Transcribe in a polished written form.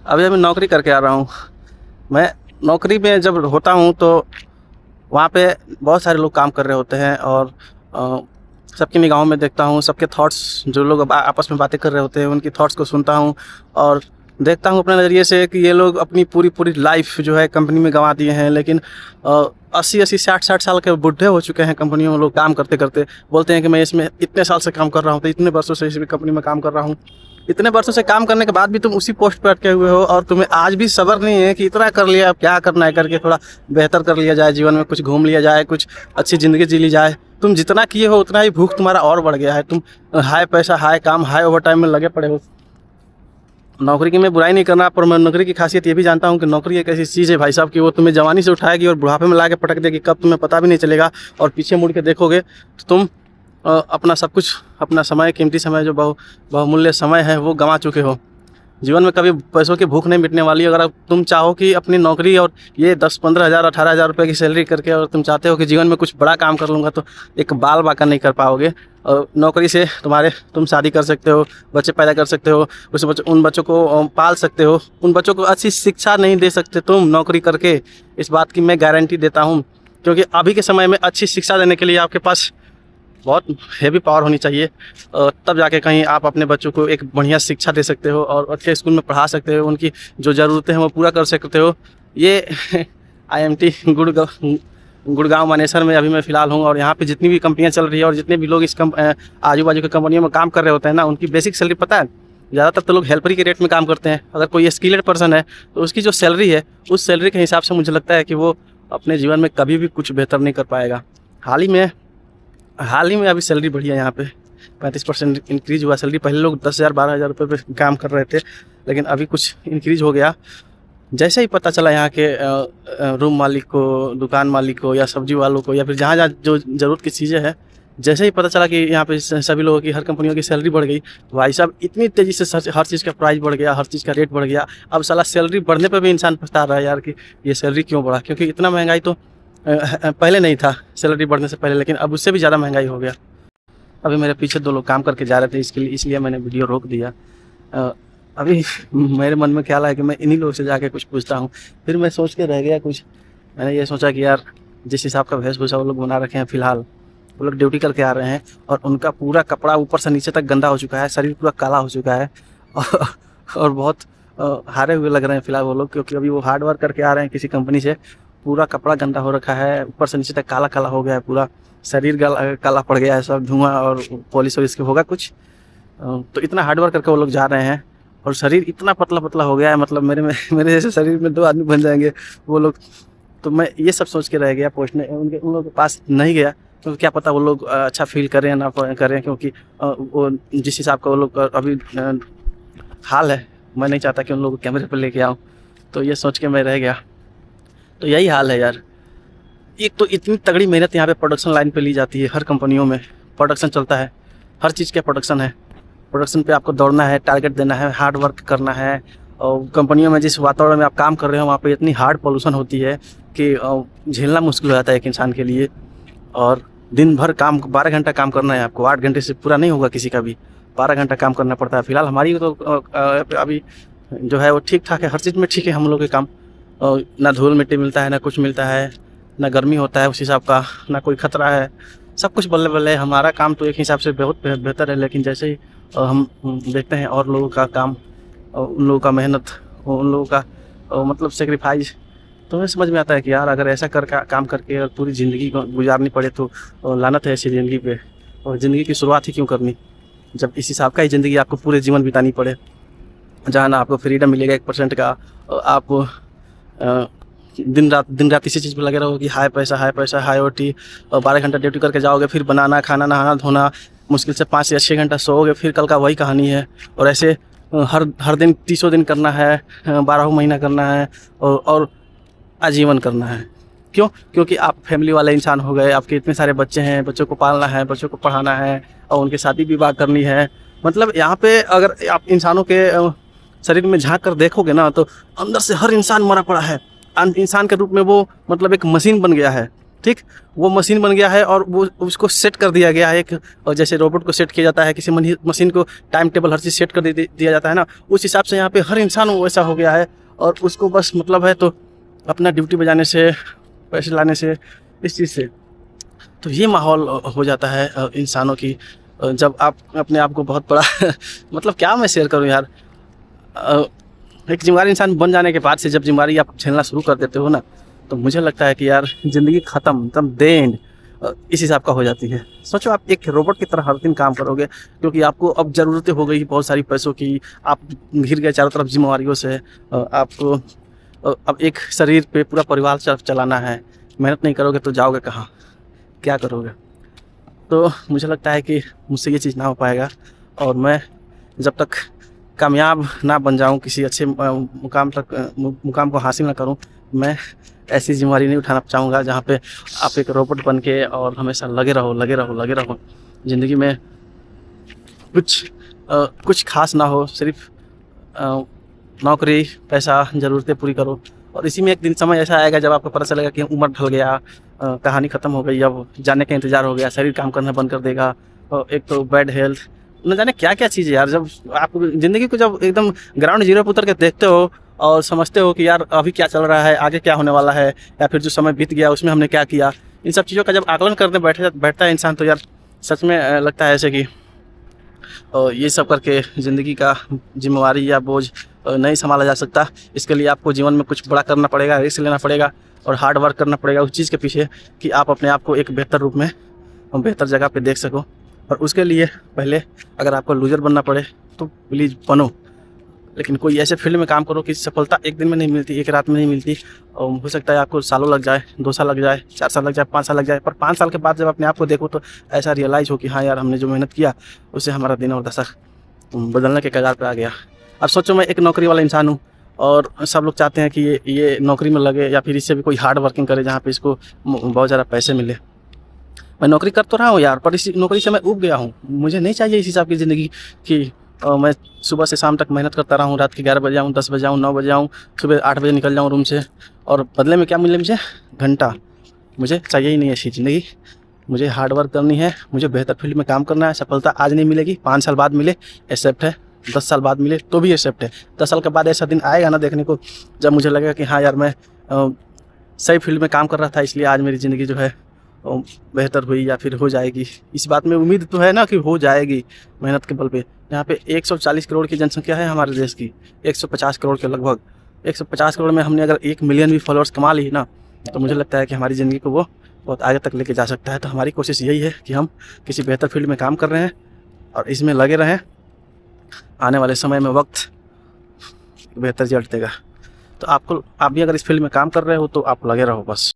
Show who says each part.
Speaker 1: अभी अभी नौकरी करके आ रहा हूँ। मैं नौकरी में जब होता हूँ तो वहाँ पे बहुत सारे लोग काम कर रहे होते हैं और अ, सबकी निगाहों में देखता हूँ, सबके थॉट्स जो लोग आपस में बातें कर रहे होते हैं उनकी थॉट्स को सुनता हूँ और देखता हूँ अपने नज़रिए से कि ये लोग अपनी पूरी पूरी लाइफ जो है कंपनी में गंवा दिए हैं, लेकिन 80-80 60-60 साल के बूढ़े हो चुके हैं कंपनियों में लोग काम करते करते। बोलते हैं कि मैं इसमें इतने साल से काम कर रहा हूँ, तो इतने वर्षों से इस कंपनी में काम कर रहा हूँ। इतने वर्षों से काम करने के बाद भी तुम उसी पोस्ट पर अटके हुए हो और तुम्हें आज भी सब्र नहीं है कि इतना कर लिया, अब क्या करना है करके थोड़ा बेहतर कर लिया जाए, जीवन में कुछ घूम लिया जाए, कुछ अच्छी ज़िंदगी जी ली जाए। तुम जितना किए हो उतना ही भूख तुम्हारा और बढ़ गया है। तुम हाई पैसा, हाई काम, हाई ओवर टाइम में लगे पड़े हो। नौकरी की मैं बुराई नहीं करना, पर मैं नौकरी की खासियत ये भी जानता हूँ कि नौकरी एक ऐसी चीज़ है भाई साहब कि वो तुम्हें जवानी से उठाएगी और बुढ़ापे में ला के पटक देगी, कब तुम्हें पता भी नहीं चलेगा। और पीछे मुड़ के देखोगे तो तुम अपना सब कुछ, अपना समय, कीमती समय जो बहुमूल्य समय है वो गंवा चुके हो। जीवन में कभी पैसों की भूख नहीं मिटने वाली। अगर तुम चाहो कि अपनी नौकरी और ये 10-15 हज़ार 18 हज़ार रुपये की सैलरी करके और तुम चाहते हो कि जीवन में कुछ बड़ा काम कर लूँगा, तो एक बाल बाका नहीं कर पाओगे। और नौकरी से तुम शादी कर सकते हो, बच्चे पैदा कर सकते हो, उन बच्चों को पाल सकते हो, उन बच्चों को अच्छी शिक्षा नहीं दे सकते तुम नौकरी करके। इस बात की मैं गारंटी देता हूँ, क्योंकि अभी के समय में अच्छी शिक्षा देने के लिए आपके पास बहुत हेवी पावर होनी चाहिए। तब जाके कहीं आप अपने बच्चों को एक बढ़िया शिक्षा दे सकते हो और अच्छे स्कूल में पढ़ा सकते हो, उनकी जो ज़रूरतें हैं वो पूरा कर सकते हो। ये IMT गुड़गांव मानेसर में अभी मैं फ़िलहाल हूँ और यहाँ पे जितनी भी कंपनियाँ चल रही है और जितने भी लोग इस आजू बाजू की कंपनियों में काम कर रहे होते हैं ना, उनकी बेसिक सैलरी पता है? ज़्यादातर तो लोग हेल्पर के रेट में काम करते हैं। अगर कोई स्किल्ड पर्सन है तो उसकी जो सैलरी है उस सैलरी के हिसाब से मुझे लगता है कि वो अपने जीवन में कभी भी कुछ बेहतर नहीं कर पाएगा। हाल ही में अभी सैलरी बढ़ी है, यहाँ पे 35% इंक्रीज हुआ सैलरी। पहले लोग 10,000 12,000 रुपये पे काम कर रहे थे, लेकिन अभी कुछ इंक्रीज हो गया। जैसे ही पता चला यहाँ के रूम मालिक को, दुकान मालिक को या सब्जी वालों को या फिर जहाँ जहाँ जो ज़रूरत की चीज़ें हैं, जैसे ही पता चला कि यहाँ पे सभी लोगों की, हर कंपनियों की सैलरी बढ़ गई, भाई साहब इतनी तेज़ी से हर चीज़ का प्राइस बढ़ गया, हर चीज़ का रेट बढ़ गया। अब साला सैलरी बढ़ने पर भी इंसान पछता रहा है यार कि ये सैलरी क्यों बढ़ा, क्योंकि इतना महंगाई तो पहले नहीं था सैलरी बढ़ने से पहले, लेकिन अब उससे भी ज़्यादा महंगाई हो गया। अभी मेरे पीछे 2 लोग काम करके जा रहे थे, इसलिए मैंने वीडियो रोक दिया। अभी मेरे मन में ख्याल आया कि मैं इन्हीं लोगों से जाके कुछ पूछता हूँ। फिर मैं सोच के रह गया कुछ। मैंने ये सोचा कि यार जिस हिसाब का वेशभूषा वो लोग बना रखे हैं, फ़िलहाल वो लोग ड्यूटी करके आ रहे हैं और उनका पूरा कपड़ा ऊपर से नीचे तक गंदा हो चुका है, शरीर पूरा काला हो चुका है और बहुत हारे हुए लग रहे हैं फ़िलहाल वो लोग, क्योंकि अभी वो हार्ड वर्क करके आ रहे हैं किसी कंपनी से। पूरा कपड़ा गंदा हो रखा है, ऊपर से नीचे तक काला काला हो गया है, पूरा शरीर काला पड़ गया है, सब धुआं और पॉलिश वॉलिश के होगा कुछ। तो इतना हार्ड वर्क करके वो लोग जा रहे हैं और शरीर इतना पतला पतला हो गया है, मतलब मेरे जैसे शरीर में 2 आदमी बन जाएंगे वो लोग। तो मैं ये सब सोच के रह गया, पूछने उन लोगों के पास नहीं गया, क्योंकि क्या पता वो लोग अच्छा फील करें या ना करें, क्योंकि वो जिस हिसाब का वो लोग अभी हाल है, मैं नहीं चाहता कि उन लोगों को कैमरे पर लेके आऊँ। तो ये सोच के मैं रह गया। तो यही हाल है यार। एक तो इतनी तगड़ी मेहनत यहाँ पे प्रोडक्शन लाइन पे ली जाती है, हर कंपनियों में प्रोडक्शन चलता है, हर चीज़ का प्रोडक्शन है। प्रोडक्शन पे आपको दौड़ना है, टारगेट देना है, हार्ड वर्क करना है। और कंपनियों में जिस वातावरण में आप काम कर रहे हो वहाँ पे इतनी हार्ड पॉल्यूशन होती है कि झेलना मुश्किल हो जाता है एक इंसान के लिए। और दिन भर काम, 12 घंटा काम करना है आपको, 8 घंटे से पूरा नहीं होगा किसी का भी, 12 घंटा काम करना पड़ता है। फिलहाल हमारी तो अभी जो है वो ठीक ठाक है, हर चीज़ में ठीक है हम लोग के काम। ना धूल मिट्टी मिलता है, ना कुछ मिलता है, ना गर्मी होता है उस हिसाब का, ना कोई खतरा है, सब कुछ बल्ले बल्ले है। हमारा काम तो एक हिसाब से बहुत बेहतर है, लेकिन जैसे ही हम देखते हैं और लोगों का काम, उन लोगों का मेहनत, उन लोगों का मतलब सेक्रीफाइस, तो हमें समझ में आता है कि यार अगर ऐसा काम करके और पूरी ज़िंदगी गुजारनी पड़े तो लानत है ऐसी ज़िंदगी पे। और ज़िंदगी की शुरुआत ही क्यों करनी, जब इस हिसाब का ही ज़िंदगी आपको पूरे जीवन बितानी पड़े, जहाँ ना आपको फ्रीडम मिलेगा 1% का। आप दिन रात इसी चीज़ पे लगे रहो कि हाई पैसा हाई OT, और 12 घंटा ड्यूटी करके जाओगे, फिर बनाना खाना नहाना धोना, मुश्किल से 5 या 6 घंटा सोओगे, फिर कल का वही कहानी है। और ऐसे हर दिन 30 दिन करना है, 12 महीना करना है और आजीवन करना है। क्यों? क्योंकि आप फैमिली वाले इंसान हो गए, आपके इतने सारे बच्चे हैं, बच्चों को पालना है, बच्चों को पढ़ाना है और उनकी शादी विवाह करनी है। मतलब यहाँ पे अगर आप इंसानों के शरीर में झांक कर देखोगे ना, तो अंदर से हर इंसान मरा पड़ा है। इंसान के रूप में वो मतलब एक मशीन बन गया है। ठीक, वो मशीन बन गया है और वो उसको सेट कर दिया गया है एक, और जैसे रोबोट को सेट किया जाता है, किसी मशीन को टाइम टेबल हर चीज़ सेट कर दिया जाता है ना, उस हिसाब से यहाँ पे हर इंसान वैसा हो गया है। और उसको बस मतलब है तो अपना ड्यूटी बजाने से, पैसे लाने से, इस चीज़ से, तो ये माहौल हो जाता है इंसानों की। जब आप अपने आप को बहुत बड़ा मतलब क्या मैं शेयर करूँ यार, एक जिम्मेदार इंसान बन जाने के बाद से जब जिम्मेदारी आप झेलना शुरू कर देते हो ना, तो मुझे लगता है कि यार ज़िंदगी ख़त्म, एकदम द एंड इस हिसाब का हो जाती है। सोचो आप एक रोबोट की तरह हर दिन काम करोगे, क्योंकि आपको अब ज़रूरतें हो गई बहुत सारी पैसों की, आप घिर गए चारों तरफ जिम्मेवारियों से, आपको अब एक शरीर पे पूरा परिवार चलाना है, मेहनत नहीं करोगे तो जाओगे कहाँ, क्या करोगे। तो मुझे लगता है कि मुझसे ये चीज़ ना हो पाएगा, और मैं जब तक कामयाब ना बन जाऊं, किसी अच्छे मुकाम को हासिल ना करूं, मैं ऐसी जिम्मेदारी नहीं उठाना चाहूँगा जहाँ पे आप एक रोबोट बन के और हमेशा लगे रहो। ज़िंदगी में कुछ खास ना हो, सिर्फ नौकरी, पैसा, ज़रूरतें पूरी करो। और इसी में एक दिन समय ऐसा आएगा जब आपको पता चलेगा कि उम्र ढल गया, कहानी ख़त्म हो गई, अब जाने का इंतज़ार हो गया, शरीर काम करना बंद कर देगा, और एक तो बैड हेल्थ, न जाने क्या क्या चीज़ है यार। जब आप ज़िंदगी को जब एकदम ग्राउंड जीरो पर उतर के देखते हो और समझते हो कि यार अभी क्या चल रहा है, आगे क्या होने वाला है, या फिर जो समय बीत गया उसमें हमने क्या किया, इन सब चीज़ों का जब आकलन करने बैठता है इंसान, तो यार सच में लगता है ऐसे कि ये सब करके ज़िंदगी का जिम्मेवारी या बोझ नहीं संभाला जा सकता। इसके लिए आपको जीवन में कुछ बड़ा करना पड़ेगा, रिस्क लेना पड़ेगा और हार्ड वर्क करना पड़ेगा उस चीज़ के पीछे, कि आप अपने आप को एक बेहतर रूप में और बेहतर जगह पे देख सको। और उसके लिए पहले अगर आपको लूज़र बनना पड़े तो प्लीज़ बनो, लेकिन कोई ऐसे फील्ड में काम करो कि सफलता एक दिन में नहीं मिलती, एक रात में नहीं मिलती, और हो सकता है आपको सालों लग जाए, 2 साल लग जाए, 4 साल लग जाए, 5 साल लग जाए, पर 5 साल के बाद जब अपने आप को देखो तो ऐसा रियलाइज़ हो कि हाँ यार, हमने जो मेहनत किया उससे हमारा दिन और दशा बदलने के कगार पर आ गया। अब सोचो मैं एक नौकरी वाला इंसान हूँ, और सब लोग चाहते हैं कि ये नौकरी में लगे, या फिर इससे भी कोई हार्ड वर्किंग करे जहाँ पे इसको बहुत ज़्यादा पैसे मिले। मैं नौकरी कर तो रहा हूँ यार, पर इस नौकरी से मैं ऊब गया हूँ। मुझे नहीं चाहिए इस हिसाब की ज़िंदगी कि मैं सुबह से शाम तक मेहनत करता रहा हूँ, रात के 11 बजे आऊँ, 10 बजे आऊँ, 9 बजे आऊँ, सुबह 8 बजे निकल जाऊँ रूम से, और बदले में क्या मिले मुझे? घंटा। मुझे चाहिए ही नहीं ऐसी ज़िंदगी। मुझे हार्ड वर्क करनी है, मुझे बेहतर फील्ड में काम करना है। सफलता आज नहीं मिलेगी, 5 साल बाद मिले एक्सेप्ट है, 10 साल बाद मिले तो भी एक्सेप्ट है। 10 साल के बाद ऐसा दिन आएगा ना देखने को, जब मुझे लगेगा कि हाँ यार, मैं सही फील्ड में काम कर रहा था, इसलिए आज मेरी ज़िंदगी जो है बेहतर हुई या फिर हो जाएगी। इस बात में उम्मीद तो है ना कि हो जाएगी मेहनत के बल पे। यहाँ पे 140 करोड़ की जनसंख्या है हमारे देश की, 150 करोड़ के लगभग। 150 करोड़ में हमने अगर 1 मिलियन भी फॉलोअर्स कमा ली ना, तो मुझे लगता है कि हमारी ज़िंदगी को वो बहुत आगे तक लेके जा सकता है। तो हमारी कोशिश यही है कि हम किसी बेहतर फील्ड में काम कर रहे हैं और इसमें लगे रहें। आने वाले समय में वक्त बेहतर रिजल्ट देगा। तो आप भी अगर इस फील्ड में काम कर रहे हो तो आप लगे रहो बस।